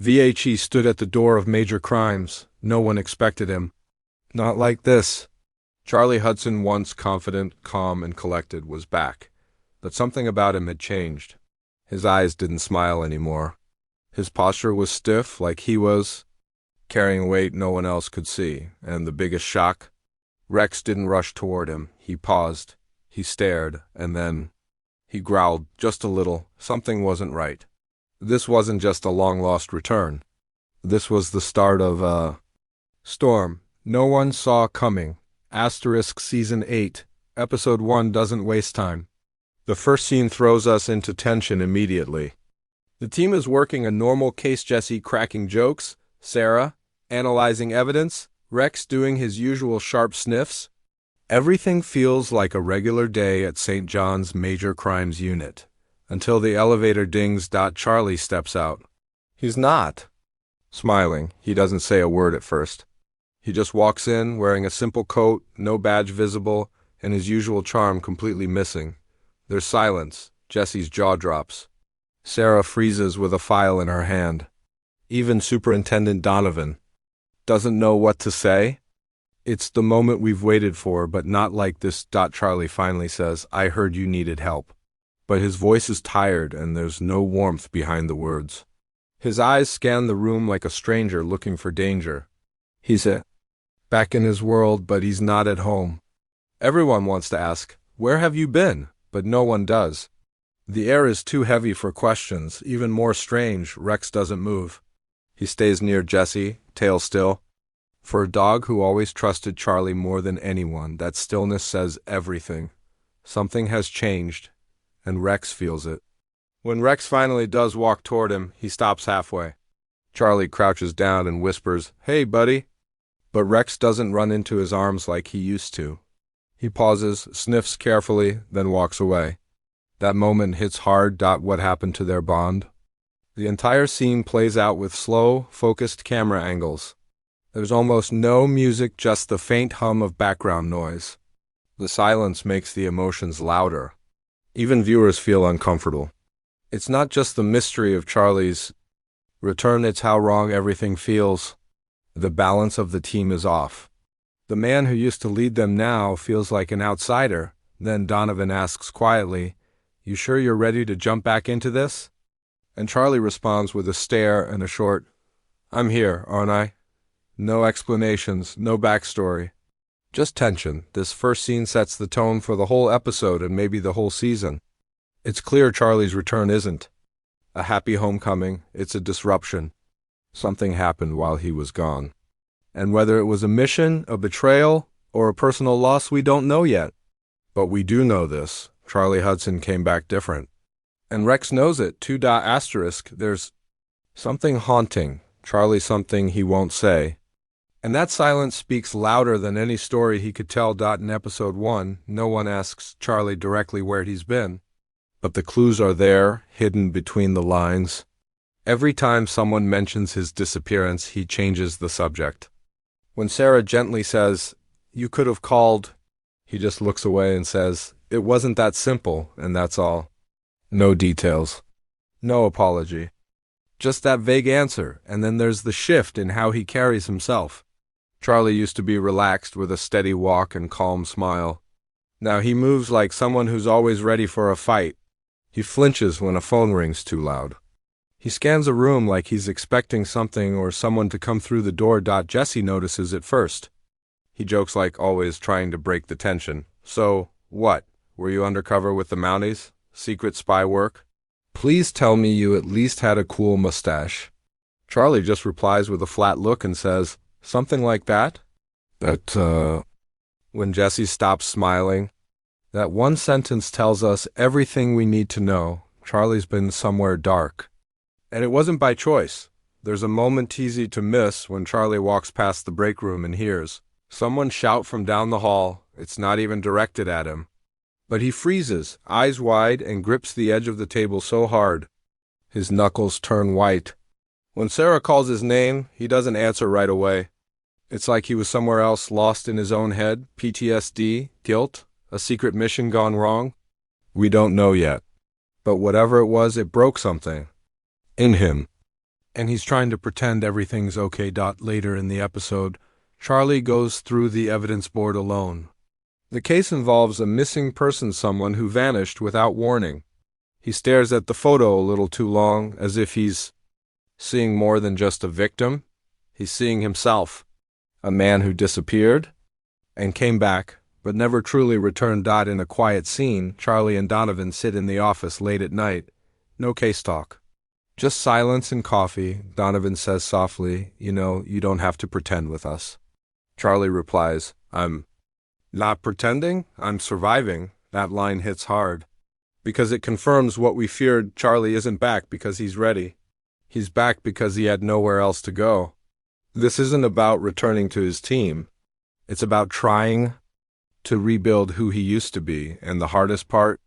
VHE stood at the door of major crimes. No one expected him. Not like this. Charlie Hudson, once confident, calm, and collected, was back. But something about him had changed. His eyes didn't smile anymore. His posture was stiff, like he was carrying weight no one else could see. And the biggest shock? Rex didn't rush toward him. He paused. He stared, and then he growled just a little. Something wasn't right. This wasn't just a long-lost return. This was the start of a storm no one saw coming. Asterisk Season 8, Episode 1 doesn't waste time. The first scene throws us into tension immediately. The team is working a normal case, Jesse cracking jokes, Sarah analyzing evidence, Rex doing his usual sharp sniffs. Everything feels like a regular day at St. John's Major Crimes Unit. Until the elevator dings. Charlie steps out. He's not smiling. He doesn't say a word at first. He just walks in, wearing a simple coat, no badge visible, and his usual charm completely missing. There's silence. Jesse's jaw drops. Sarah freezes with a file in her hand. Even Superintendent Donovan doesn't know what to say. It's the moment we've waited for, but not like this. Charlie finally says, "I heard you needed help." But his voice is tired, and there's no warmth behind the words. His eyes scan the room like a stranger looking for danger. He's back in his world, but he's not at home. Everyone wants to ask, "Where have you been?" But no one does. The air is too heavy for questions. Even more strange, Rex doesn't move. He stays near Jesse, tail still. For a dog who always trusted Charlie more than anyone, that stillness says everything. Something has changed, and Rex feels it. When Rex finally does walk toward him, he stops halfway. Charlie crouches down and whispers, "Hey, buddy." But Rex doesn't run into his arms like he used to. He pauses, sniffs carefully, then walks away. That moment hits hard. What happened to their bond? The entire scene plays out with slow, focused camera angles. There's almost no music, just the faint hum of background noise. The silence makes the emotions louder. Even viewers feel uncomfortable. It's not just the mystery of Charlie's return, it's how wrong everything feels. The balance of the team is off. The man who used to lead them now feels like an outsider. Then Donovan asks quietly, "You sure you're ready to jump back into this?" And Charlie responds with a stare and a short, "I'm here, aren't I?" No explanations, no backstory. Just tension. This first scene sets the tone for the whole episode and maybe the whole season. It's clear Charlie's return isn't a happy homecoming, it's a disruption. Something happened while he was gone. And whether it was a mission, a betrayal, or a personal loss, we don't know yet. But we do know this. Charlie Hudson came back different. And Rex knows it. Asterisk, there's something haunting. Charlie something he won't say. And that silence speaks louder than any story he could tell. In Episode 1, no one asks Charlie directly where he's been. But the clues are there, hidden between the lines. Every time someone mentions his disappearance, he changes the subject. When Sarah gently says, "You could have called," he just looks away and says, "It wasn't that simple," and that's all. No details. No apology. Just that vague answer, and then there's the shift in how he carries himself. Charlie used to be relaxed with a steady walk and calm smile. Now he moves like someone who's always ready for a fight. He flinches when a phone rings too loud. He scans a room like he's expecting something or someone to come through the door. Jesse notices it first. He jokes like always, trying to break the tension. "So, what? Were you undercover with the Mounties? Secret spy work? Please tell me you at least had a cool mustache." Charlie just replies with a flat look and says, "Something like that?" When Jesse stops smiling, that one sentence tells us everything we need to know. Charlie's been somewhere dark. And it wasn't by choice. There's a moment easy to miss when Charlie walks past the break room and hears someone shout from down the hall. It's not even directed at him. But he freezes, eyes wide, and grips the edge of the table so hard, his knuckles turn white. When Sarah calls his name, he doesn't answer right away. It's like he was somewhere else, lost in his own head. PTSD, guilt, a secret mission gone wrong. We don't know yet. But whatever it was, it broke something in him. and he's trying to pretend everything's okay. Later in the episode, Charlie goes through the evidence board alone. The case involves a missing person, someone who vanished without warning. He stares at the photo a little too long, as if he's seeing more than just a victim. He's seeing himself, a man who disappeared and came back, but never truly returned. In a quiet scene, Charlie and Donovan sit in the office late at night. No case talk. Just silence and coffee. Donovan says softly, you don't have to pretend with us. Charlie replies, I'm not pretending, I'm surviving. That line hits hard, because it confirms what we feared. Charlie isn't back because he's ready. He's back because he had nowhere else to go. This isn't about returning to his team. It's about trying to rebuild who he used to be, and the hardest part?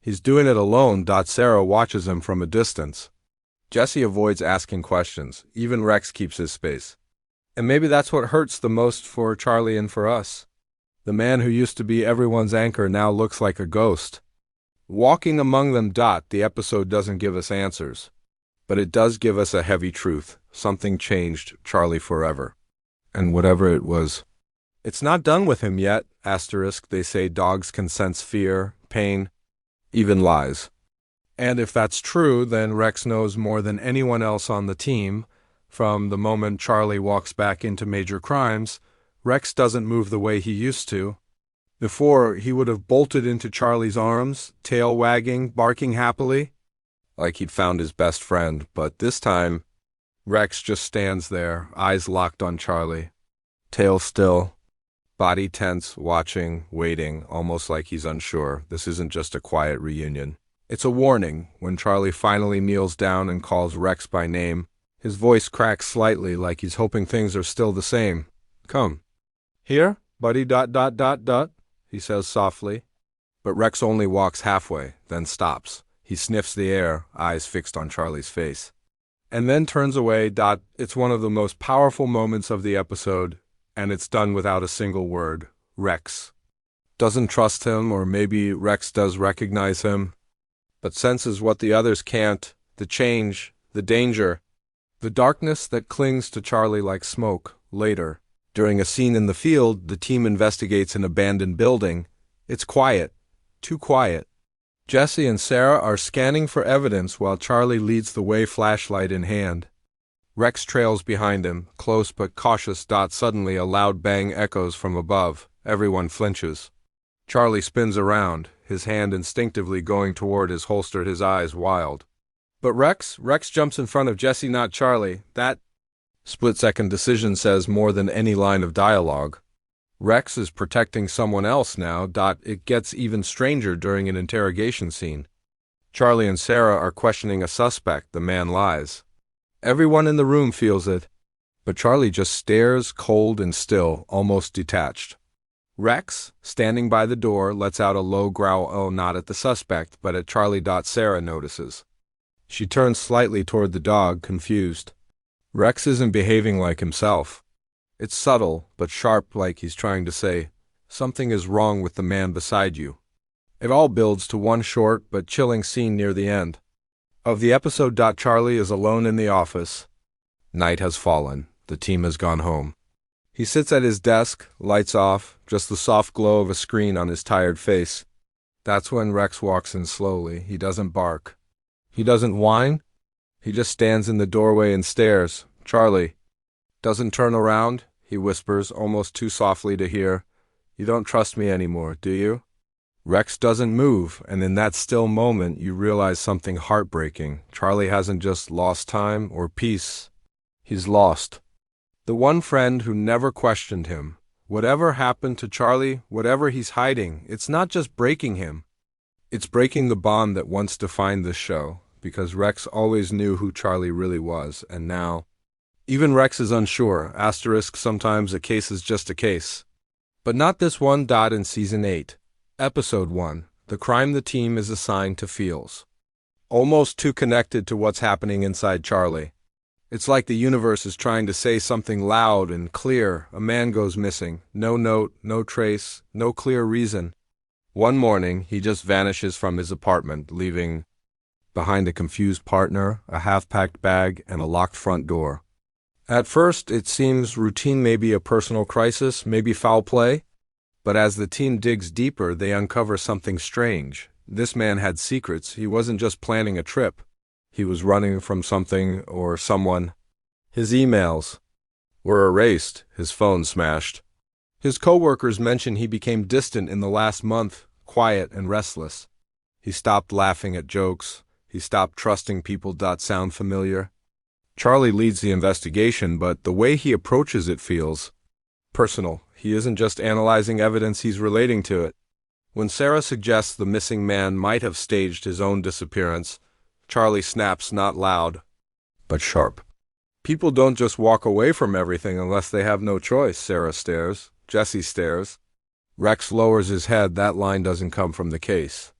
He's doing it alone. Sarah watches him from a distance. Jesse avoids asking questions. Even Rex keeps his space. And maybe that's what hurts the most for Charlie and for us. The man who used to be everyone's anchor now looks like a ghost, walking among them. The episode doesn't give us answers, but it does give us a heavy truth. Something changed Charlie forever. And whatever it was, it's not done with him yet. They say dogs can sense fear, pain, even lies. And if that's true, then Rex knows more than anyone else on the team. From the moment Charlie walks back into Major Crimes, Rex doesn't move the way he used to. Before, he would have bolted into Charlie's arms, tail wagging, barking happily, like he'd found his best friend. But this time, Rex just stands there, eyes locked on Charlie, tail still, body tense, watching, waiting, almost like he's unsure. This isn't just a quiet reunion. It's a warning. When Charlie finally kneels down and calls Rex by name, his voice cracks slightly, like he's hoping things are still the same. Come. Here, buddy, he says softly. But Rex only walks halfway, then stops. He sniffs the air, eyes fixed on Charlie's face, and then turns away. It's one of the most powerful moments of the episode, and it's done without a single word. Rex doesn't trust him, or maybe Rex does recognize him, but senses what the others can't: the change, the danger, the darkness that clings to Charlie like smoke. Later, during a scene in the field, the team investigates an abandoned building. It's quiet, too quiet. Jesse and Sarah are scanning for evidence while Charlie leads the way, flashlight in hand. Rex trails behind him, close but cautious. Suddenly a loud bang echoes from above. Everyone flinches. Charlie spins around, his hand instinctively going toward his holster, his eyes wild. But Rex jumps in front of Jesse, not Charlie. That split-second decision says more than any line of dialogue. Rex is protecting someone else now. It gets even stranger during an interrogation scene. Charlie and Sarah are questioning a suspect. The man lies. Everyone in the room feels it, but Charlie just stares, cold and still, almost detached. Rex, standing by the door, lets out a low growl, not at the suspect, but at Charlie. Sarah notices. She turns slightly toward the dog, confused. Rex isn't behaving like himself. It's subtle, but sharp, like he's trying to say, something is wrong with the man beside you. It all builds to one short but chilling scene near the end of the episode. Charlie is alone in the office. Night has fallen. The team has gone home. He sits at his desk, lights off, just the soft glow of a screen on his tired face. That's when Rex walks in slowly. He doesn't bark. He doesn't whine. He just stands in the doorway and stares. Charlie doesn't turn around. He whispers, almost too softly to hear, "You don't trust me anymore, do you?" Rex doesn't move, and in that still moment you realize something heartbreaking. Charlie hasn't just lost time or peace. He's lost the one friend who never questioned him. Whatever happened to Charlie, whatever he's hiding, it's not just breaking him. It's breaking the bond that once defined this show, because Rex always knew who Charlie really was, and now even Rex is unsure. Sometimes a case is just a case. But not this one. In Season 8, Episode 1, the crime the team is assigned to feels almost too connected to what's happening inside Charlie. It's like the universe is trying to say something loud and clear. A man goes missing. No note, no trace, no clear reason. One morning, he just vanishes from his apartment, leaving behind a confused partner, a half-packed bag, and a locked front door. At first, it seems routine, maybe a personal crisis, maybe foul play. But as the team digs deeper, they uncover something strange. This man had secrets. He wasn't just planning a trip. He was running from something or someone. His emails were erased, his phone smashed. His coworkers mention he became distant in the last month, quiet and restless. He stopped laughing at jokes. He stopped trusting people. Sound familiar? Charlie leads the investigation, but the way he approaches it feels personal. He isn't just analyzing evidence, he's relating to it. When Sarah suggests the missing man might have staged his own disappearance, Charlie snaps, not loud, but sharp. People don't just walk away from everything unless they have no choice. Sarah stares. Jesse stares. Rex lowers his head. That line doesn't come from the case.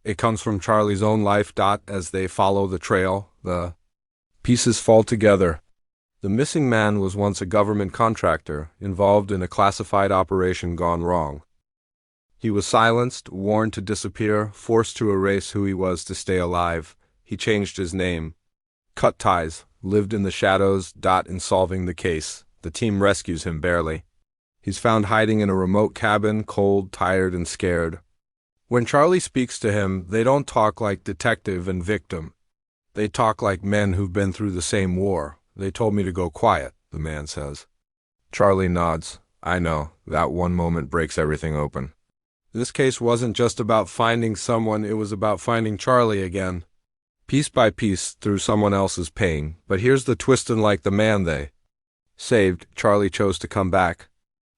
It comes from Charlie's own life. As they follow the trail, the pieces fall together. The missing man was once a government contractor, involved in a classified operation gone wrong. He was silenced, warned to disappear, forced to erase who he was to stay alive. He changed his name, cut ties, lived in the shadows. In solving the case, the team rescues him barely. He's found hiding in a remote cabin, cold, tired, and scared. When Charlie speaks to him, they don't talk like detective and victim. They talk like men who've been through the same war. They told me to go quiet, the man says. Charlie nods. I know, that one moment breaks everything open. This case wasn't just about finding someone, it was about finding Charlie again. Piece by piece through someone else's pain. But here's the twist: unlike the man they saved, Charlie chose to come back.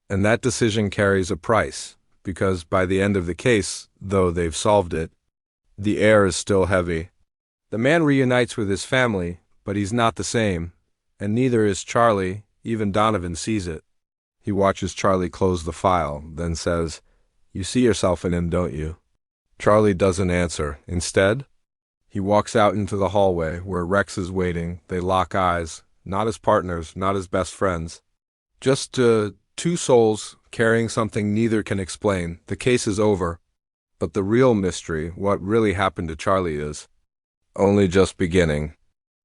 And that decision carries a price, because by the end of the case, though they've solved it, the air is still heavy. The man reunites with his family, but he's not the same, and neither is Charlie. Even Donovan sees it. He watches Charlie close the file, then says, "You see yourself in him, don't you?" Charlie doesn't answer. Instead, he walks out into the hallway where Rex is waiting. They lock eyes, not as partners, not as best friends. Just two souls carrying something neither can explain. The case is over. But the real mystery, what really happened to Charlie, is only just beginning.